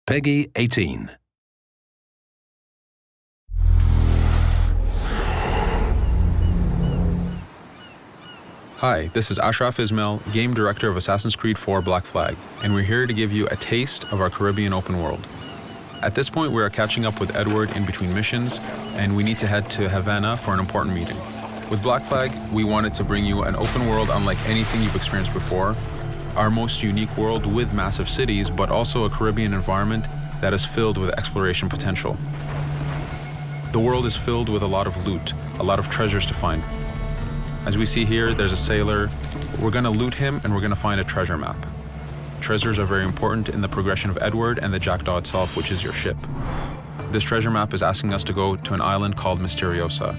Peggy 18. Hi, this is Ashraf Ismail, Game Director of Assassin's Creed 4 Black Flag, and we're here to give you a taste of our Caribbean open world. At this point, we are catching up with Edward in between missions, and we need to head to Havana for an important meeting. With Black Flag, we wanted to bring you an open world unlike anything you've experienced before, our most unique world with massive cities, but also a Caribbean environment that is filled with exploration potential. The world is filled with a lot of loot, a lot of treasures to find. As we see here, there's a sailor. We're going to loot him and we're going to find a treasure map. Treasures are very important in the progression of Edward and the Jackdaw itself, which is your ship. This treasure map is asking us to go to an island called Misteriosa.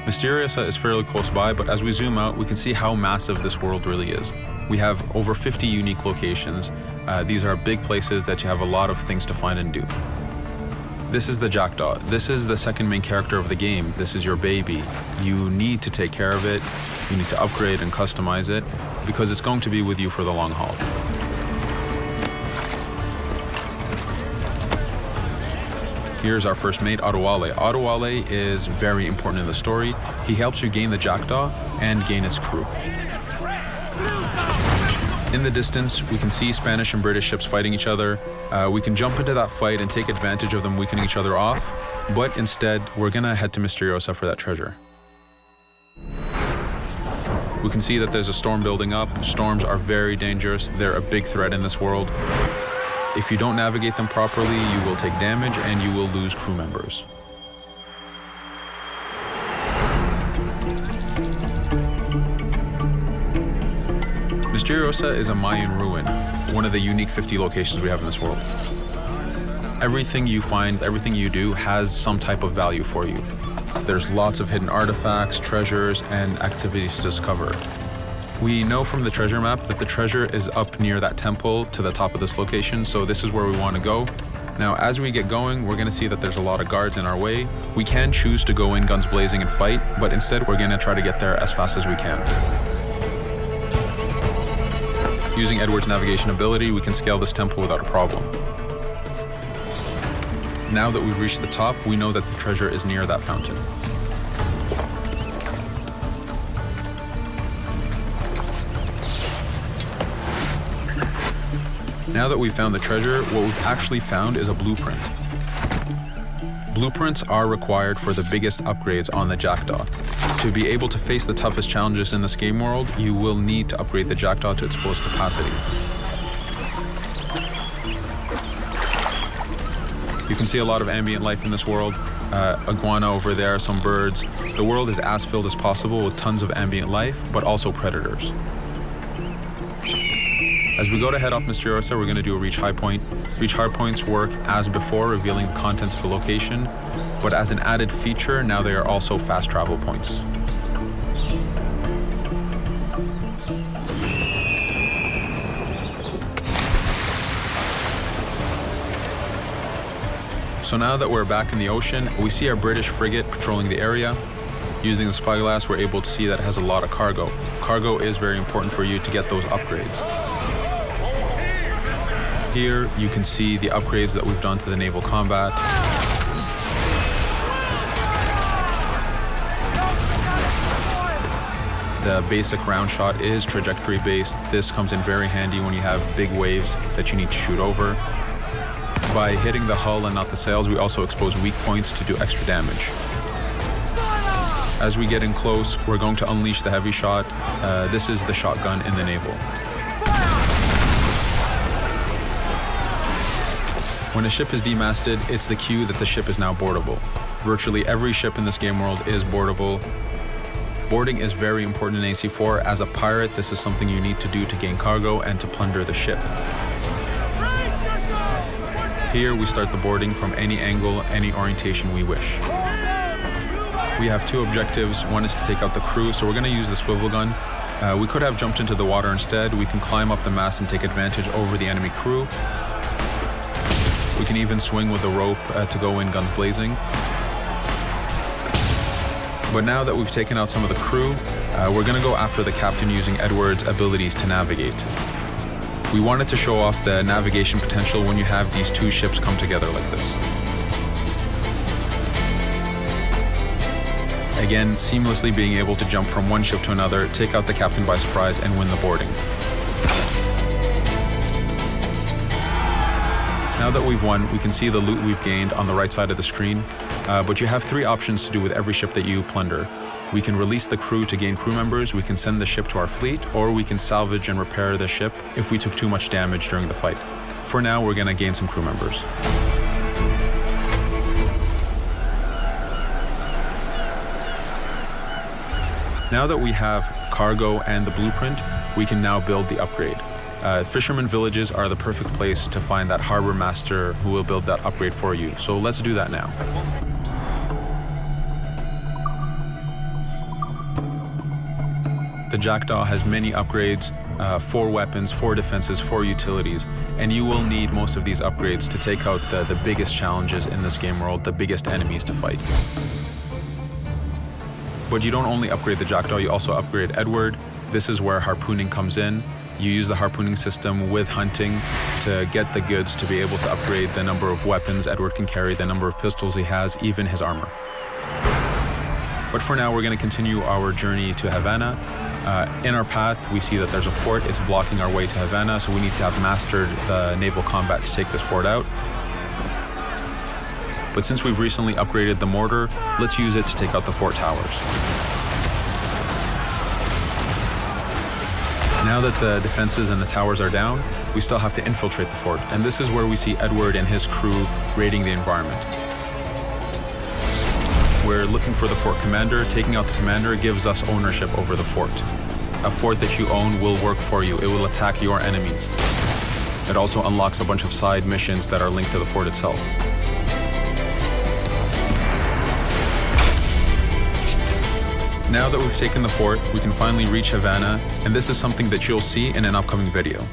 Misteriosa is fairly close by, but as we zoom out, we can see how massive this world really is. We have over 50 unique locations. These are big places that you have a lot of things to find and do. This is the Jackdaw. This is the second main character of the game. This is your baby. You need to take care of it. You need to upgrade and customize it because it's going to be with you for the long haul. Here's our first mate, Adewale. Adewale is very important in the story. He helps you gain the Jackdaw and gain its crew. In the distance, we can see Spanish and British ships fighting each other. We can jump into that fight and take advantage of them weakening each other off, but instead, we're gonna head to Misteriosa for that treasure. We can see that there's a storm building up. Storms are very dangerous. They're a big threat in this world. If you don't navigate them properly, you will take damage and you will lose crew members. Misteriosa is a Mayan ruin, one of the unique 50 locations we have in this world. Everything you find, everything you do has some type of value for you. There's lots of hidden artifacts, treasures, and activities to discover. We know from the treasure map that the treasure is up near that temple to the top of this location, so this is where we want to go. Now, as we get going, we're going to see that there's a lot of guards in our way. We can choose to go in guns blazing and fight, but instead we're going to try to get there as fast as we can. Using Edward's navigation ability, we can scale this temple without a problem. Now that we've reached the top, we know that the treasure is near that fountain. Now that we've found the treasure, what we've actually found is a blueprint. Blueprints are required for the biggest upgrades on the Jackdaw. To be able to face the toughest challenges in this game world, you will need to upgrade the Jackdaw to its fullest capacities. You can see a lot of ambient life in this world. Iguana over there, some birds. The world is as filled as possible with tons of ambient life, but also predators. As we go to head off Misteriosa, we're going to do a reach high point. Reach high points work as before, revealing the contents of a location, but as an added feature, now they are also fast travel points. So now that we're back in the ocean, we see our British frigate patrolling the area. Using the spyglass, we're able to see that it has a lot of cargo. Cargo is very important for you to get those upgrades. Here, you can see the upgrades that we've done to the naval combat. The basic round shot is trajectory based. This comes in very handy when you have big waves that you need to shoot over. By hitting the hull and not the sails, we also expose weak points to do extra damage. As we get in close, we're going to unleash the heavy shot. This is the shotgun in the naval. When a ship is demasted, it's the cue that the ship is now boardable. Virtually every ship in this game world is boardable. Boarding is very important in AC4. As a pirate, this is something you need to do to gain cargo and to plunder the ship. Here, we start the boarding from any angle, any orientation we wish. We have two objectives. One is to take out the crew, so we're going to use the swivel gun. We could have jumped into the water instead. We can climb up the mast and take advantage over the enemy crew. We can even swing with the rope to go in guns blazing. But now that we've taken out some of the crew, we're going to go after the captain using Edward's abilities to navigate. We wanted to show off the navigation potential when you have these two ships come together like this. Again, seamlessly being able to jump from one ship to another, take out the captain by surprise, and win the boarding. Now that we've won, we can see the loot we've gained on the right side of the screen, but you have three options to do with every ship that you plunder. We can release the crew to gain crew members, we can send the ship to our fleet, or we can salvage and repair the ship if we took too much damage during the fight. For now, we're going to gain some crew members. Now that we have cargo and the blueprint, we can now build the upgrade. Fisherman villages are the perfect place to find that harbor master who will build that upgrade for you. So let's do that now. The Jackdaw has many upgrades, 4 weapons, 4 defenses, 4 utilities, and you will need most of these upgrades to take out the biggest challenges in this game world, the biggest enemies to fight. But you don't only upgrade the Jackdaw, you also upgrade Edward. This is where harpooning comes in. You use the harpooning system with hunting to get the goods to be able to upgrade the number of weapons Edward can carry, the number of pistols he has, even his armor. But for now, we're going to continue our journey to Havana. In our path, we see that there's a fort. It's blocking our way to Havana, so we need to have mastered the naval combat to take this fort out. But since we've recently upgraded the mortar, let's use it to take out the fort towers. Now that the defenses and the towers are down, we still have to infiltrate the fort, and this is where we see Edward and his crew raiding the environment. We're looking for the fort commander. Taking out the commander gives us ownership over the fort. A fort that you own will work for you. It will attack your enemies. It also unlocks a bunch of side missions that are linked to the fort itself. Now that we've taken the fort, we can finally reach Havana, and this is something that you'll see in an upcoming video.